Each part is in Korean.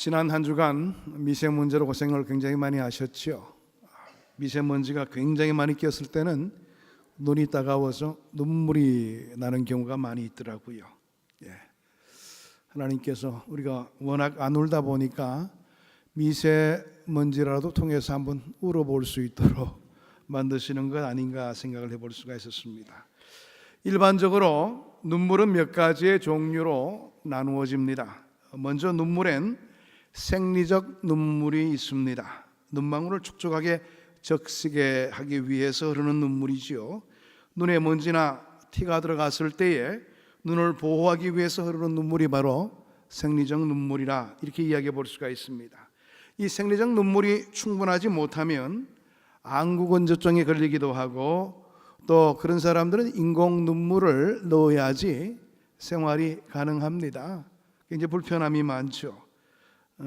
지난 한 주간 미세먼지로 고생을 굉장히 많이 하셨죠. 미세먼지가 굉장히 많이 꼈을 때는 눈이 따가워서 눈물이 나는 경우가 많이 있더라고요. 하나님께서 우리가 워낙 안 울다 보니까 미세먼지라도 통해서 한번 울어볼 수 있도록 만드시는 것 아닌가 생각을 해볼 수가 있었습니다. 일반적으로 눈물은 몇 가지의 종류로 나누어집니다. 먼저 눈물엔 생리적 눈물이 있습니다. 눈망울을 촉촉하게 적시게 하기 위해서 흐르는 눈물이지요. 눈에 먼지나 티가 들어갔을 때에 눈을 보호하기 위해서 흐르는 눈물이 바로 생리적 눈물이라 이렇게 이야기해 볼 수가 있습니다. 이 생리적 눈물이 충분하지 못하면 안구건조증에 걸리기도 하고, 또 그런 사람들은 인공 눈물을 넣어야지 생활이 가능합니다. 굉장히 불편함이 많죠.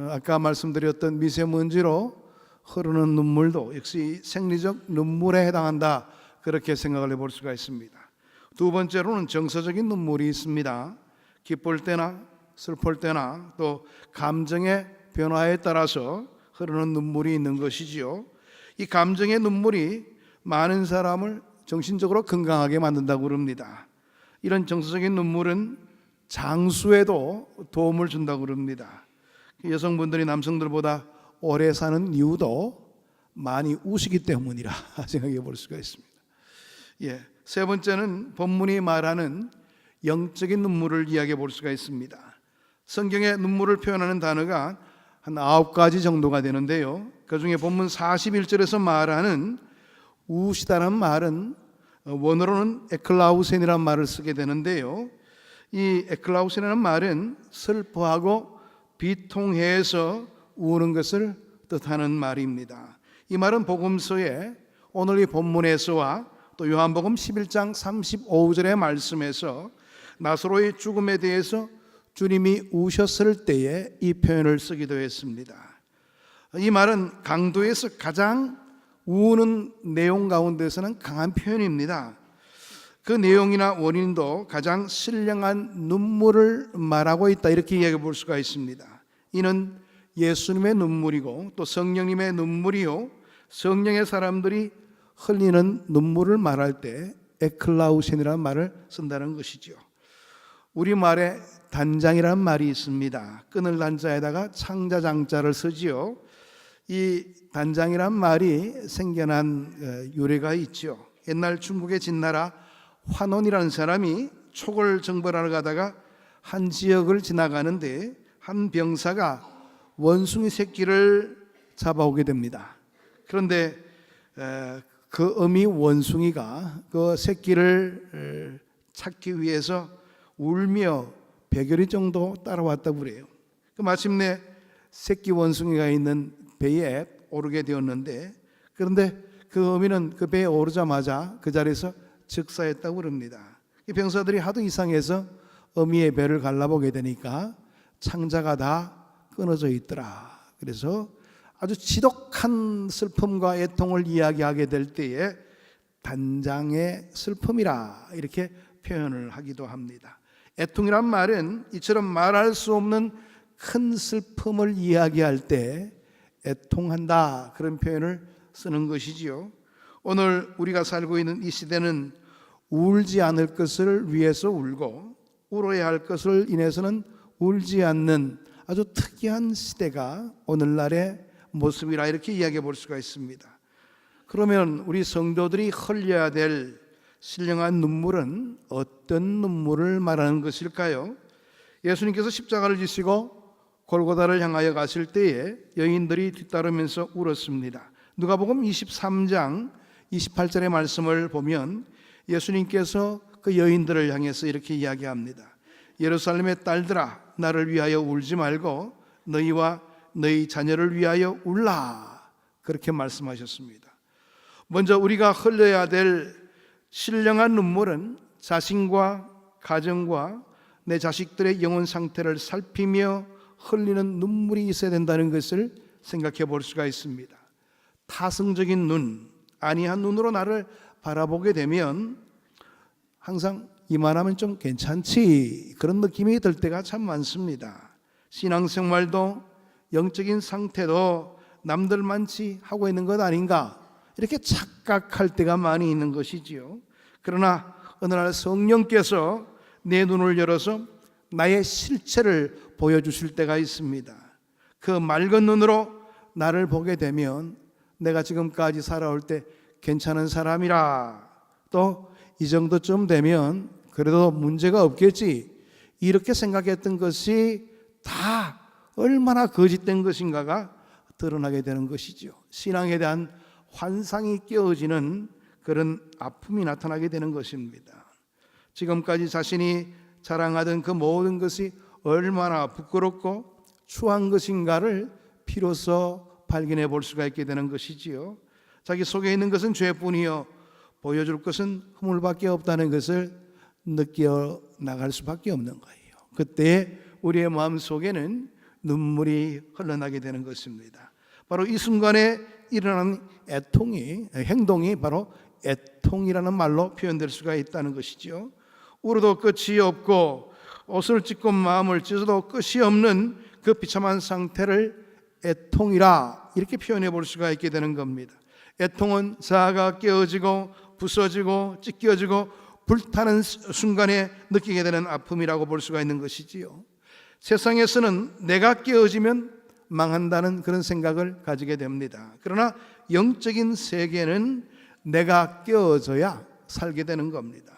아까 말씀드렸던 미세먼지로 흐르는 눈물도 역시 생리적 눈물에 해당한다, 그렇게 생각을 해볼 수가 있습니다. 두 번째로는 정서적인 눈물이 있습니다. 기쁠 때나 슬플 때나 또 감정의 변화에 따라서 흐르는 눈물이 있는 것이지요. 이 감정의 눈물이 많은 사람을 정신적으로 건강하게 만든다고 그럽니다. 이런 정서적인 눈물은 장수에도 도움을 준다고 그럽니다. 여성분들이 남성들보다 오래 사는 이유도 많이 우시기 때문이라 생각해 볼 수가 있습니다. 세 번째는 본문이 말하는 영적인 눈물을 이야기해 볼 수가 있습니다. 성경에 눈물을 표현하는 단어가 한 9가지 정도가 되는데요, 그 중에 본문 41절에서 말하는 우시다는 말은 원어로는 에클라우센이라는 말을 쓰게 되는데요, 이 에클라우센이라는 말은 슬퍼하고 비통해서 우는 것을 뜻하는 말입니다. 이 말은 복음서에 오늘 이 본문에서와 또 요한복음 11장 35절의 말씀에서 나사로의 죽음에 대해서 주님이 우셨을 때에 이 표현을 쓰기도 했습니다. 이 말은 강도에서 가장 우는 내용 가운데서는 강한 표현입니다. 그 내용이나 원인도 가장 신령한 눈물을 말하고 있다, 이렇게 이야기해 볼 수가 있습니다. 이는 예수님의 눈물이고 또 성령님의 눈물이요, 성령의 사람들이 흘리는 눈물을 말할 때 에클라우센이라는 말을 쓴다는 것이죠. 우리말에 단장이라는 말이 있습니다. 끈을 단자에다가 창자장자를 쓰지요. 이 단장이란 말이 생겨난 유래가 있죠. 옛날 중국의 진나라 환원이라는 사람이 촉을 정벌하러 가다가 한 지역을 지나가는데 한 병사가 원숭이 새끼를 잡아오게 됩니다. 그런데 그 어미 원숭이가 그 새끼를 찾기 위해서 울며 100여리 정도 따라왔다고 그래요. 마침내 새끼 원숭이가 있는 배에 오르게 되었는데, 그런데 그 어미는 그 배에 오르자마자 그 자리에서 즉사했다고 그럽니다. 이 병사들이 하도 이상해서 어미의 배를 갈라보게 되니까 창자가 다 끊어져 있더라. 그래서 아주 지독한 슬픔과 애통을 이야기하게 될 때에 단장의 슬픔이라 이렇게 표현을 하기도 합니다. 애통이란 말은 이처럼 말할 수 없는 큰 슬픔을 이야기할 때 애통한다, 그런 표현을 쓰는 것이지요. 오늘 우리가 살고 있는 이 시대는 울지 않을 것을 위해서 울고 울어야 할 것을 인해서는 울지 않는 아주 특이한 시대가 오늘날의 모습이라 이렇게 이야기해 볼 수가 있습니다. 그러면 우리 성도들이 흘려야 될 신령한 눈물은 어떤 눈물을 말하는 것일까요? 예수님께서 십자가를 지시고 골고다를 향하여 가실 때에 여인들이 뒤따르면서 울었습니다. 누가복음 23장 28절의 말씀을 보면 예수님께서 그 여인들을 향해서 이렇게 이야기합니다. 예루살렘의 딸들아, 나를 위하여 울지 말고 너희와 너희 자녀를 위하여 울라, 그렇게 말씀하셨습니다. 먼저 우리가 흘려야 될 신령한 눈물은 자신과 가정과 내 자식들의 영혼 상태를 살피며 흘리는 눈물이 있어야 된다는 것을 생각해 볼 수가 있습니다. 타성적인 눈, 아니한 눈으로 나를 바라보게 되면 항상 이만하면 좀 괜찮지, 그런 느낌이 들 때가 참 많습니다. 신앙생활도 영적인 상태도 남들만치 하고 있는 것 아닌가 이렇게 착각할 때가 많이 있는 것이지요. 그러나 어느 날 성령께서 내 눈을 열어서 나의 실체를 보여주실 때가 있습니다. 그 맑은 눈으로 나를 보게 되면 내가 지금까지 살아올 때 괜찮은 사람이라, 또 이 정도쯤 되면 그래도 문제가 없겠지 이렇게 생각했던 것이 다 얼마나 거짓된 것인가가 드러나게 되는 것이죠. 신앙에 대한 환상이 깨어지는 그런 아픔이 나타나게 되는 것입니다. 지금까지 자신이 자랑하던 그 모든 것이 얼마나 부끄럽고 추한 것인가를 비로소 발견해 볼 수가 있게 되는 것이지요. 자기 속에 있는 것은 죄뿐이요 보여줄 것은 허물밖에 없다는 것을 느껴 나갈 수밖에 없는 거예요. 그때 우리의 마음 속에는 눈물이 흘러나게 되는 것입니다. 바로 이 순간에 일어나는 행동이 바로 애통이라는 말로 표현될 수가 있다는 것이죠. 울어도 끝이 없고 옷을 찢고 마음을 찢어도 끝이 없는 그 비참한 상태를 애통이라 이렇게 표현해 볼 수가 있게 되는 겁니다. 애통은 자아가 깨어지고 부서지고 찢겨지고 불타는 순간에 느끼게 되는 아픔이라고 볼 수가 있는 것이지요. 세상에서는 내가 깨어지면 망한다는 그런 생각을 가지게 됩니다. 그러나 영적인 세계는 내가 깨어져야 살게 되는 겁니다.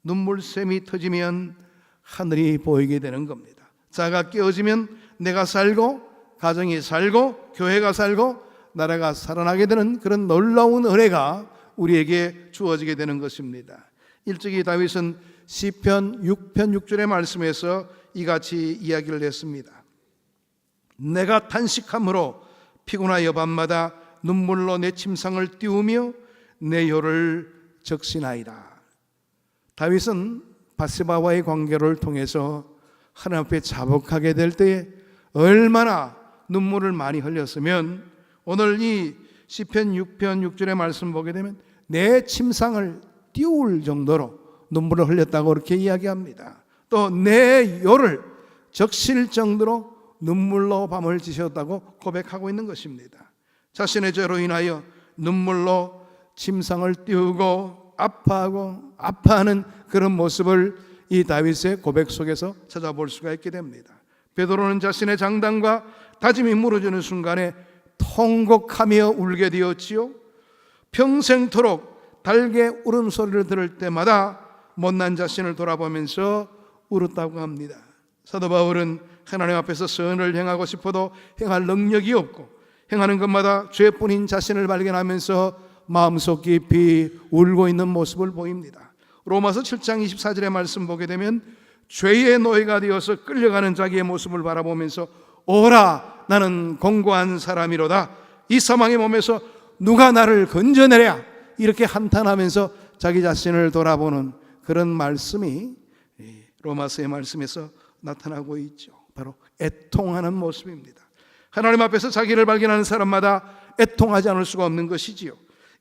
눈물샘이 터지면 하늘이 보이게 되는 겁니다. 자가 깨어지면 내가 살고 가정이 살고 교회가 살고 나라가 살아나게 되는 그런 놀라운 은혜가 우리에게 주어지게 되는 것입니다. 일찍이 다윗은 시편 6편 6절의 말씀에서 이같이 이야기를 했습니다. 내가 탄식함으로 피곤하여 밤마다 눈물로 내 침상을 띄우며 내 혀를 적시나이다. 다윗은 바세바와의 관계를 통해서 하나님 앞에 자복하게 될 때에 얼마나 눈물을 많이 흘렸으면 오늘 이 시편 6편 6절의 말씀 보게 되면 내 침상을 띄울 정도로 눈물을 흘렸다고 그렇게 이야기합니다. 또 내 혀를 적실 정도로 눈물로 밤을 지새웠다고 고백하고 있는 것입니다. 자신의 죄로 인하여 눈물로 침상을 띄우고 아파하는 그런 모습을 이 다윗의 고백 속에서 찾아볼 수가 있게 됩니다. 베드로는 자신의 장단과 다짐이 무너지는 순간에 통곡하며 울게 되었지요. 평생토록 달게 울음소리를 들을 때마다 못난 자신을 돌아보면서 울었다고 합니다. 사도 바울은 하나님 앞에서 선을 행하고 싶어도 행할 능력이 없고 행하는 것마다 죄뿐인 자신을 발견하면서 마음속 깊이 울고 있는 모습을 보입니다. 로마서 7장 24절의 말씀 보게 되면 죄의 노예가 되어서 끌려가는 자기의 모습을 바라보면서 오라 나는 공고한 사람이로다 이 사망의 몸에서 누가 나를 건져내랴 이렇게 한탄하면서 자기 자신을 돌아보는 그런 말씀이 로마서의 말씀에서 나타나고 있죠. 바로 애통하는 모습입니다. 하나님 앞에서 자기를 발견하는 사람마다 애통하지 않을 수가 없는 것이지요.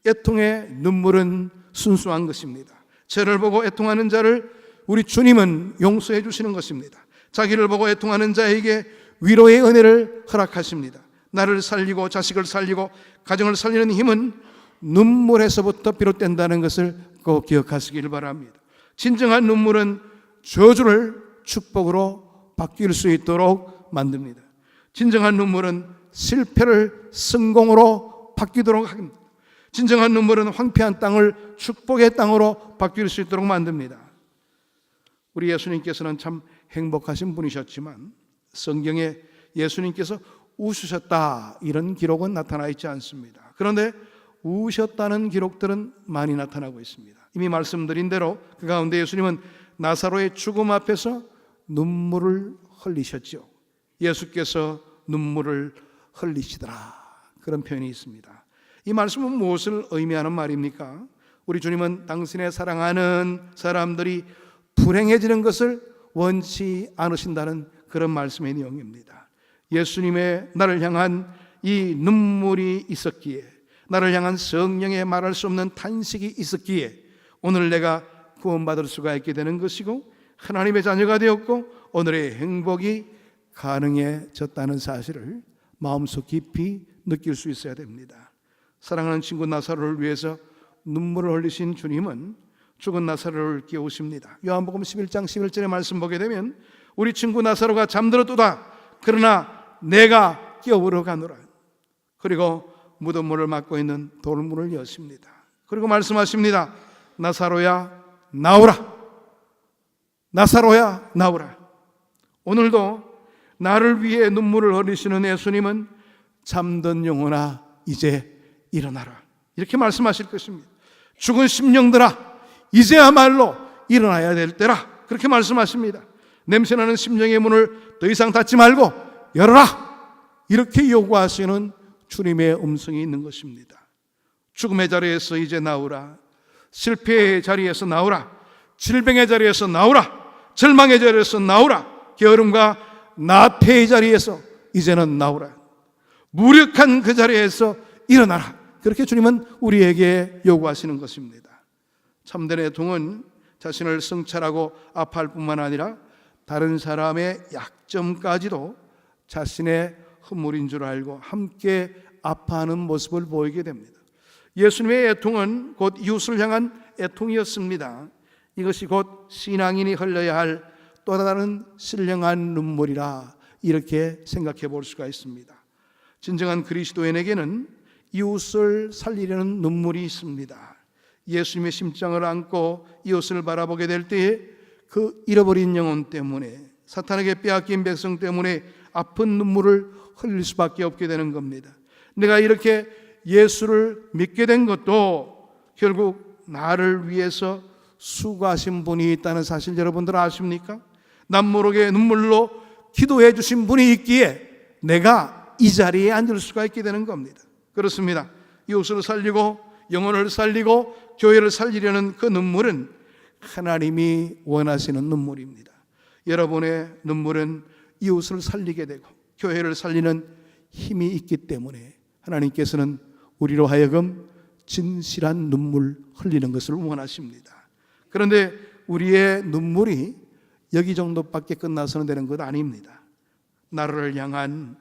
애통의 눈물은 순수한 것입니다. 죄를 보고 애통하는 자를 우리 주님은 용서해 주시는 것입니다. 자기를 보고 애통하는 자에게 위로의 은혜를 허락하십니다. 나를 살리고 자식을 살리고 가정을 살리는 힘은 눈물에서부터 비롯된다는 것을 꼭 기억하시길 바랍니다. 진정한 눈물은 저주를 축복으로 바뀔 수 있도록 만듭니다. 진정한 눈물은 실패를 성공으로 바뀌도록 합니다. 진정한 눈물은 황폐한 땅을 축복의 땅으로 바뀔 수 있도록 만듭니다. 우리 예수님께서는 참 행복하신 분이셨지만 성경에 예수님께서 우시셨다 이런 기록은 나타나 있지 않습니다. 그런데 우셨다는 기록들은 많이 나타나고 있습니다. 이미 말씀드린 대로 그 가운데 예수님은 나사로의 죽음 앞에서 눈물을 흘리셨죠. 예수께서 눈물을 흘리시더라 그런 표현이 있습니다. 이 말씀은 무엇을 의미하는 말입니까? 우리 주님은 당신의 사랑하는 사람들이 불행해지는 것을 원치 않으신다는 그런 말씀의 내용입니다. 예수님의 나를 향한 이 눈물이 있었기에, 나를 향한 성령의 말할 수 없는 탄식이 있었기에 오늘 내가 구원받을 수가 있게 되는 것이고 하나님의 자녀가 되었고 오늘의 행복이 가능해졌다는 사실을 마음속 깊이 느낄 수 있어야 됩니다. 사랑하는 친구 나사로를 위해서 눈물을 흘리신 주님은 죽은 나사로를 깨우십니다. 요한복음 11장 11절의 말씀 보게 되면 우리 친구 나사로가 잠들었도다. 그러나 내가 깨우러 가노라. 그리고 무덤문을 막고 있는 돌문을 여십니다. 그리고 말씀하십니다. 나사로야 나오라. 나사로야 나오라. 오늘도 나를 위해 눈물을 흘리시는 예수님은 잠든 영혼아 이제 일어나라. 이렇게 말씀하실 것입니다. 죽은 심령들아 이제야말로 일어나야 될 때라. 그렇게 말씀하십니다. 냄새나는 심령의 문을 더 이상 닫지 말고 열어라. 이렇게 요구하시는 주님의 음성이 있는 것입니다. 죽음의 자리에서 이제 나오라. 실패의 자리에서 나오라. 질병의 자리에서 나오라. 절망의 자리에서 나오라. 게으름과 나태의 자리에서 이제는 나오라. 무력한 그 자리에서 일어나라. 그렇게 주님은 우리에게 요구하시는 것입니다. 참된 애통은 자신을 성찰하고 아파할 뿐만 아니라 다른 사람의 약점까지도 자신의 허물인 줄 알고 함께 아파하는 모습을 보이게 됩니다. 예수님의 애통은 곧 이웃을 향한 애통이었습니다. 이것이 곧 신앙인이 흘려야 할 또 다른 신령한 눈물이라 이렇게 생각해 볼 수가 있습니다. 진정한 그리스도인에게는 이웃을 살리려는 눈물이 있습니다. 예수님의 심장을 안고 이웃을 바라보게 될 때에 그 잃어버린 영혼 때문에 사탄에게 빼앗긴 백성 때문에 아픈 눈물을 흘릴 수밖에 없게 되는 겁니다. 내가 이렇게 예수를 믿게 된 것도 결국 나를 위해서 수고하신 분이 있다는 사실 여러분들 아십니까? 남모르게 눈물로 기도해 주신 분이 있기에 내가 이 자리에 앉을 수가 있게 되는 겁니다. 그렇습니다. 이웃을 살리고 영혼을 살리고 교회를 살리려는 그 눈물은 하나님이 원하시는 눈물입니다. 여러분의 눈물은 이웃을 살리게 되고 교회를 살리는 힘이 있기 때문에 하나님께서는 우리로 하여금 진실한 눈물 흘리는 것을 원하십니다. 그런데 우리의 눈물이 여기 정도밖에 끝나서는 되는 것 아닙니다. 나라를 향한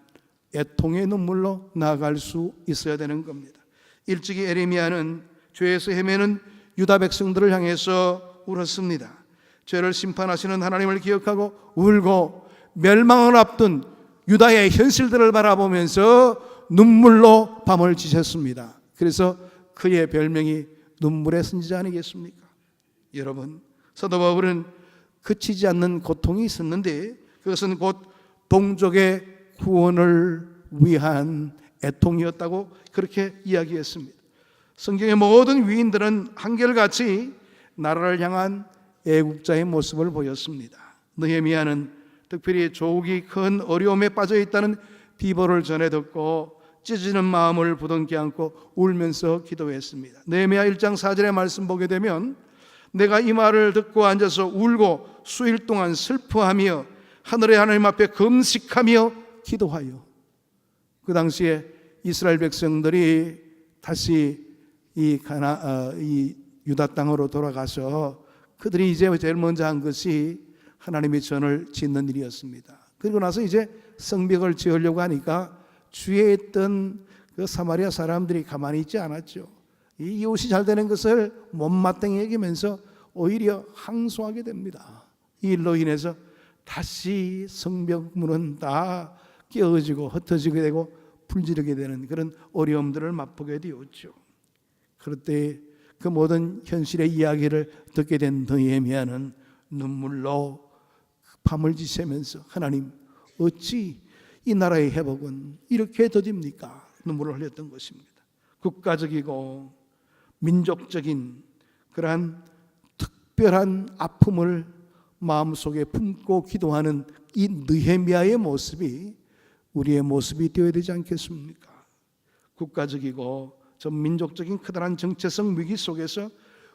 애통의 눈물로 나아갈 수 있어야 되는 겁니다. 일찍이 에레미야는 죄에서 헤매는 유다 백성들을 향해서 울었습니다. 죄를 심판하시는 하나님을 기억하고 울고 멸망을 앞둔 유다의 현실들을 바라보면서 눈물로 밤을 지셨습니다. 그래서 그의 별명이 눈물의 선지자 아니겠습니까? 여러분, 사도 바울은 그치지 않는 고통이 있었는데 그것은 곧 동족의 구원을 위한 애통이었다고 그렇게 이야기했습니다. 성경의 모든 위인들은 한결같이 나라를 향한 애국자의 모습을 보였습니다. 느헤미야는 특별히 조국이 큰 어려움에 빠져 있다는 비보를 전해 듣고 찢어지는 마음을 부둥켜 안고 울면서 기도했습니다. 느헤미야 1장 4절의 말씀 보게 되면 내가 이 말을 듣고 앉아서 울고 수일 동안 슬퍼하며 하늘의 하나님 앞에 금식하며 기도하여. 그 당시에 이스라엘 백성들이 다시 이 유다 땅으로 돌아가서 그들이 이제 제일 먼저 한 것이 하나님의 전을 짓는 일이었습니다. 그리고 나서 이제 성벽을 지으려고 하니까 주위에 있던 그 사마리아 사람들이 가만히 있지 않았죠. 이 이웃이 잘 되는 것을 못마땅히 여기면서 오히려 항소하게 됩니다. 이 일로 인해서 다시 성벽문은 다 깨어지고 흩어지게 되고 불지르게 되는 그런 어려움들을 맛보게 되었죠. 그럴 때 그 모든 현실의 이야기를 듣게 된 느헤미야는 눈물로 밤을 지새면서 하나님 어찌 이 나라의 회복은 이렇게 더딥니까? 눈물을 흘렸던 것입니다. 국가적이고 민족적인 그러한 특별한 아픔을 마음속에 품고 기도하는 이 느헤미야의 모습이 우리의 모습이 되어야 되지 않겠습니까? 국가적이고 전 민족적인 커다란 정체성 위기 속에서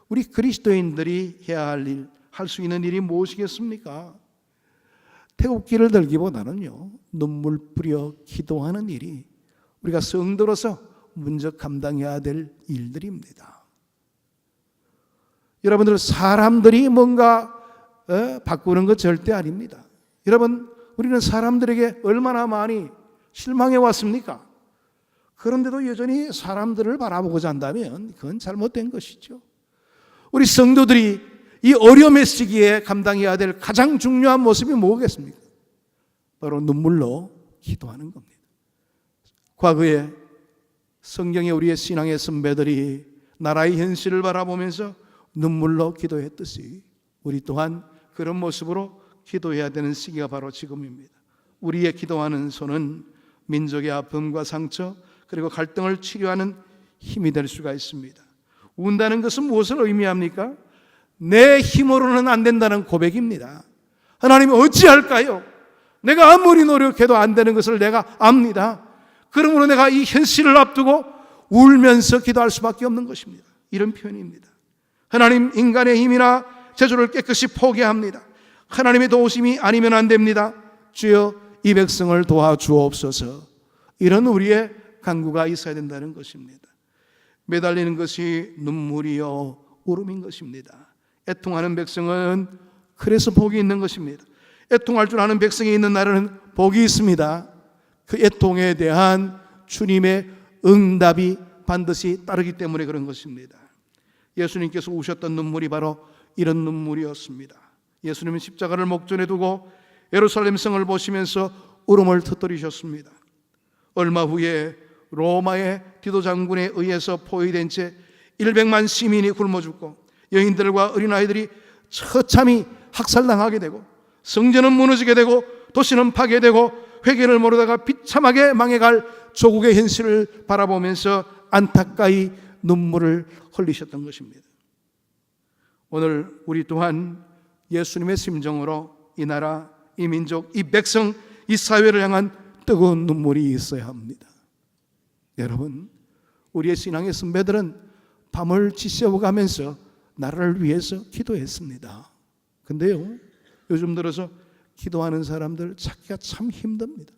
우리 그리스도인들이 해야 할 일, 할 수 있는 일이 무엇이겠습니까? 태극기를 들기보다는요, 눈물 뿌려 기도하는 일이 우리가 성도로서 먼저 감당해야 될 일들입니다. 여러분들, 사람들이 뭔가 바꾸는 것 절대 아닙니다. 여러분, 우리는 사람들에게 얼마나 많이 실망해 왔습니까? 그런데도 여전히 사람들을 바라보고자 한다면 그건 잘못된 것이죠. 우리 성도들이 이 어려움의 시기에 감당해야 될 가장 중요한 모습이 뭐겠습니까? 바로 눈물로 기도하는 겁니다. 과거에 성경의 우리의 신앙의 선배들이 나라의 현실을 바라보면서 눈물로 기도했듯이 우리 또한 그런 모습으로 기도해야 되는 시기가 바로 지금입니다. 우리의 기도하는 손은 민족의 아픔과 상처 그리고 갈등을 치료하는 힘이 될 수가 있습니다. 운다는 것은 무엇을 의미합니까? 내 힘으로는 안 된다는 고백입니다. 하나님 어찌할까요? 내가 아무리 노력해도 안 되는 것을 내가 압니다. 그러므로 내가 이 현실을 앞두고 울면서 기도할 수밖에 없는 것입니다. 이런 표현입니다. 하나님, 인간의 힘이나 재주를 깨끗이 포기합니다. 하나님의 도우심이 아니면 안 됩니다. 주여, 이 백성을 도와주옵소서. 이런 우리의 간구가 있어야 된다는 것입니다. 매달리는 것이 눈물이요 울음인 것입니다. 애통하는 백성은 그래서 복이 있는 것입니다. 애통할 줄 아는 백성이 있는 나라는 복이 있습니다. 그 애통에 대한 주님의 응답이 반드시 따르기 때문에 그런 것입니다. 예수님께서 우셨던 눈물이 바로 이런 눈물이었습니다. 예수님은 십자가를 목전에 두고 예루살렘 성을 보시면서 울음을 터뜨리셨습니다. 얼마 후에 로마의 디도 장군에 의해서 포위된 채 100만 시민이 굶어 죽고 여인들과 어린아이들이 처참히 학살당하게 되고 성전은 무너지게 되고 도시는 파괴되고 회개를 모르다가 비참하게 망해갈 조국의 현실을 바라보면서 안타까이 눈물을 흘리셨던 것입니다. 오늘 우리 또한 예수님의 심정으로 이 나라, 이 민족, 이 백성, 이 사회를 향한 뜨거운 눈물이 있어야 합니다. 여러분, 우리의 신앙의 선배들은 밤을 지새워가면서 나라를 위해서 기도했습니다. 근데요, 요즘 들어서 기도하는 사람들 찾기가 참 힘듭니다.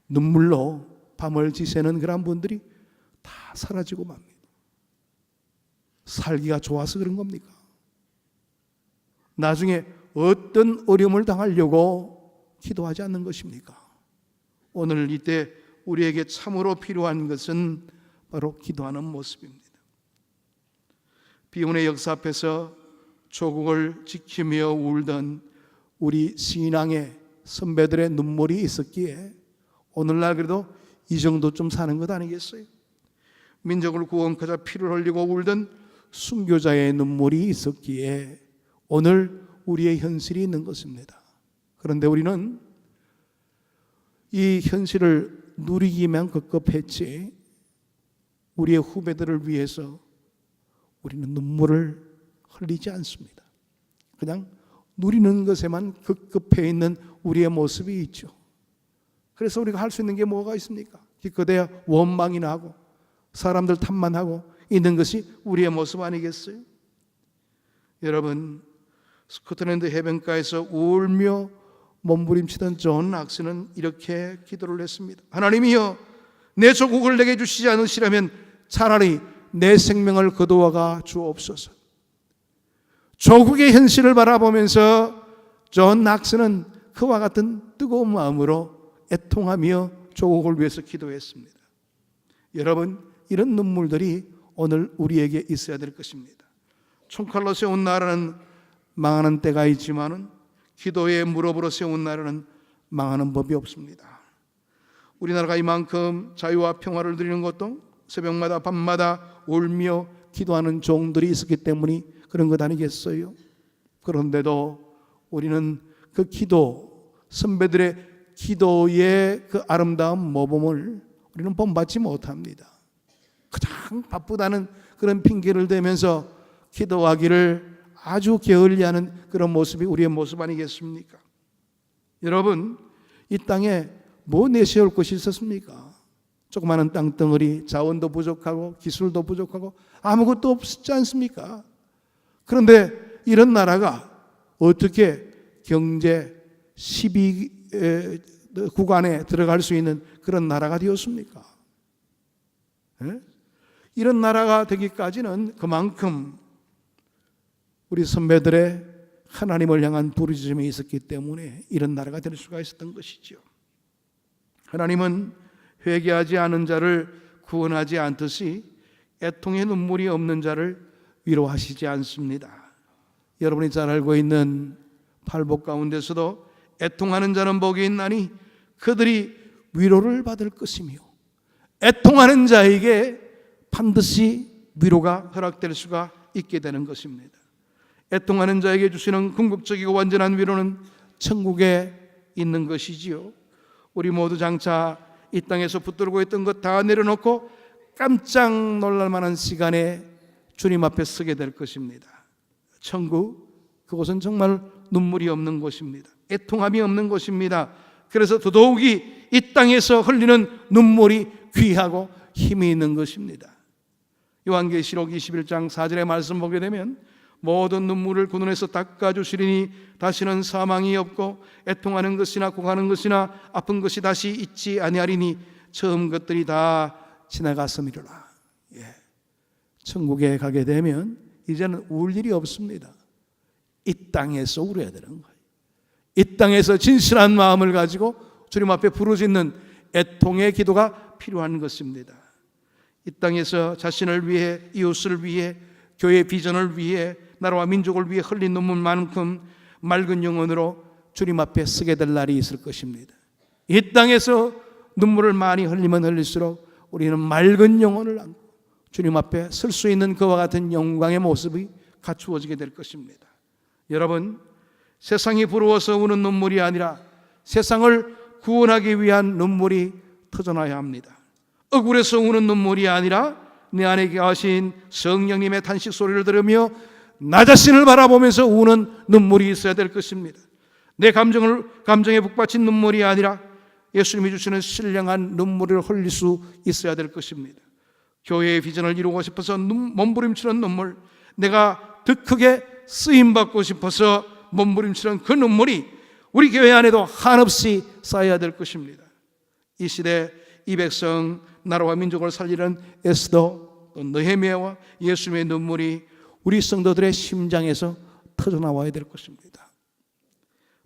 눈물로 밤을 지새는 그런 분들이 다 사라지고 맙니다. 살기가 좋아서 그런 겁니까? 나중에 어떤 어려움을 당하려고 기도하지 않는 것입니까? 오늘 이때 우리에게 참으로 필요한 것은 바로 기도하는 모습입니다. 비운의 역사 앞에서 조국을 지키며 울던 우리 신앙의 선배들의 눈물이 있었기에 오늘날 그래도 이 정도 좀 사는 것 아니겠어요? 민족을 구원하자 피를 흘리고 울던 순교자의 눈물이 있었기에 오늘 우리의 현실이 있는 것입니다. 그런데 우리는 이 현실을 누리기만 급급했지 우리의 후배들을 위해서 우리는 눈물을 흘리지 않습니다. 그냥 누리는 것에만 급급해 있는 우리의 모습이 있죠. 그래서 우리가 할 수 있는 게 뭐가 있습니까? 기껏해야 원망이나 하고 사람들 탓만 하고 있는 것이 우리의 모습 아니겠어요? 여러분, 스코틀랜드 해변가에서 울며 몸부림치던 존 락스는 이렇게 기도를 했습니다. 하나님이여, 내 조국을 내게 주시지 않으시라면 차라리 내 생명을 거두어가 주옵소서. 조국의 현실을 바라보면서 존 락스는 그와 같은 뜨거운 마음으로 애통하며 조국을 위해서 기도했습니다. 여러분, 이런 눈물들이 오늘 우리에게 있어야 될 것입니다. 총칼로 세운 나라는 망하는 때가 있지만은 기도의 무릎으로 세운 나라는 망하는 법이 없습니다. 우리나라가 이만큼 자유와 평화를 누리는 것도 새벽마다 밤마다 울며 기도하는 종들이 있었기 때문이 그런 것 아니겠어요? 그런데도 우리는 그 기도, 선배들의 기도의 그 아름다운 모범을 우리는 본받지 못합니다. 가장 바쁘다는 그런 핑계를 대면서 기도하기를 아주 게을리하는 그런 모습이 우리의 모습 아니겠습니까? 여러분, 이 땅에 뭐 내세울 것이 있었습니까? 조그마한 땅덩어리, 자원도 부족하고 기술도 부족하고 아무것도 없지 않습니까? 그런데 이런 나라가 어떻게 경제 10위 구간에 들어갈 수 있는 그런 나라가 되었습니까? 예? 이런 나라가 되기까지는 그만큼 우리 선배들의 하나님을 향한 부르짖음이 있었기 때문에 이런 나라가 될 수가 있었던 것이죠. 하나님은 회개하지 않은 자를 구원하지 않듯이 애통의 눈물이 없는 자를 위로하시지 않습니다. 여러분이 잘 알고 있는 팔복 가운데서도 애통하는 자는 복이 있나니 그들이 위로를 받을 것이며, 애통하는 자에게 반드시 위로가 허락될 수가 있게 되는 것입니다. 애통하는 자에게 주시는 궁극적이고 완전한 위로는 천국에 있는 것이지요. 우리 모두 장차 이 땅에서 붙들고 있던 것 다 내려놓고 깜짝 놀랄 만한 시간에 주님 앞에 서게 될 것입니다. 천국, 그곳은 정말 눈물이 없는 곳입니다. 애통함이 없는 곳입니다. 그래서 더더욱이 이 땅에서 흘리는 눈물이 귀하고 힘이 있는 것입니다. 요한계시록 21장 4절의 말씀 보게 되면 모든 눈물을 그 눈에서 닦아주시리니 다시는 사망이 없고 애통하는 것이나 고가는 것이나 아픈 것이 다시 있지 아니하리니 처음 것들이 다 지나갔음이로라. 천국에 가게 되면 이제는 울 일이 없습니다. 이 땅에서 울어야 되는 거예요. 이 땅에서 진실한 마음을 가지고 주님 앞에 부르짖는 애통의 기도가 필요한 것입니다. 이 땅에서 자신을 위해, 이웃을 위해, 교회 비전을 위해, 나라와 민족을 위해 흘린 눈물만큼 맑은 영혼으로 주님 앞에 서게 될 날이 있을 것입니다. 이 땅에서 눈물을 많이 흘리면 흘릴수록 우리는 맑은 영혼을 안고 주님 앞에 설 수 있는 그와 같은 영광의 모습이 갖추어지게 될 것입니다. 여러분, 세상이 부러워서 우는 눈물이 아니라 세상을 구원하기 위한 눈물이 터져나야 합니다. 억울해서 우는 눈물이 아니라 내 안에 계신 성령님의 탄식 소리를 들으며 나 자신을 바라보면서 우는 눈물이 있어야 될 것입니다. 내 감정에 북받친 눈물이 아니라 예수님이 주시는 신령한 눈물을 흘릴 수 있어야 될 것입니다. 교회의 비전을 이루고 싶어서 몸부림치는 눈물, 내가 더 크게 쓰임받고 싶어서 몸부림치는 그 눈물이 우리 교회 안에도 한없이 쌓여야 될 것입니다. 이 시대 이 백성, 나라와 민족을 살리는 에스더, 또 느헤미야와 예수님의 눈물이 우리 성도들의 심장에서 터져나와야 될 것입니다.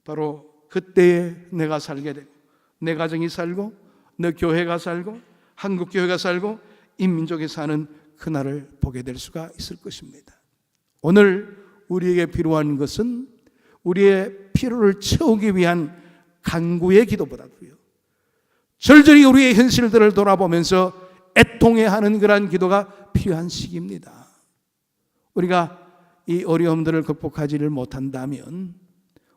바로 그때에 내가 살게 되고, 내 가정이 살고, 내 교회가 살고, 한국 교회가 살고, 인민족이 사는 그날을 보게 될 수가 있을 것입니다. 오늘 우리에게 필요한 것은 우리의 피로를 채우기 위한 간구의 기도보다도요, 절절히 우리의 현실들을 돌아보면서 애통해하는 그러한 기도가 필요한 시기입니다. 우리가 이 어려움들을 극복하지를 못한다면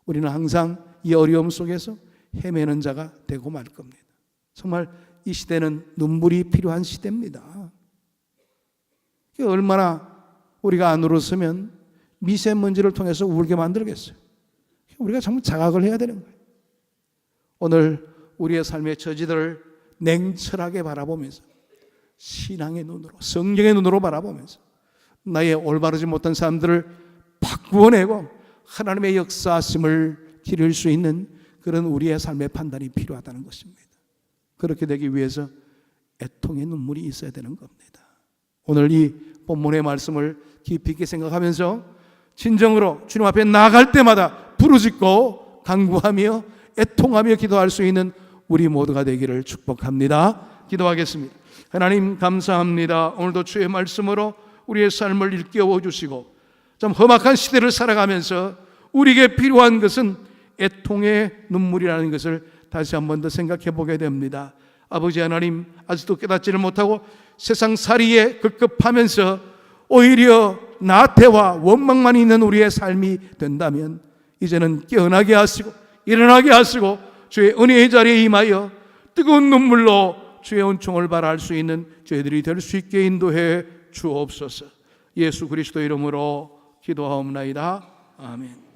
우리는 항상 이 어려움 속에서 헤매는 자가 되고 말 겁니다. 정말 이 시대는 눈물이 필요한 시대입니다. 얼마나 우리가 안 울었으면 미세먼지를 통해서 울게 만들겠어요. 우리가 정말 자각을 해야 되는 거예요. 오늘 우리의 삶의 처지들을 냉철하게 바라보면서 신앙의 눈으로, 성령의 눈으로 바라보면서 나의 올바르지 못한 삶들을 바꾸어내고 하나님의 역사심을 기를 수 있는 그런 우리의 삶의 판단이 필요하다는 것입니다. 그렇게 되기 위해서 애통의 눈물이 있어야 되는 겁니다. 오늘 이 본문의 말씀을 깊이 있게 생각하면서 진정으로 주님 앞에 나아갈 때마다 부르짖고 간구하며 애통하며 기도할 수 있는 우리 모두가 되기를 축복합니다. 기도하겠습니다. 하나님 감사합니다. 오늘도 주의 말씀으로 우리의 삶을 일깨워 주시고 좀 험악한 시대를 살아가면서 우리에게 필요한 것은 애통의 눈물이라는 것을 다시 한 번 더 생각해 보게 됩니다. 아버지 하나님, 아직도 깨닫지를 못하고 세상살이에 급급하면서 오히려 나태와 원망만 있는 우리의 삶이 된다면 이제는 깨어나게 하시고 일어나게 하시고 주의 은혜의 자리에 임하여 뜨거운 눈물로 주의 은총을 바라할 수 있는 저희들이 될 수 있게 인도해 주옵소서. 예수 그리스도 이름으로 기도하옵나이다. 아멘.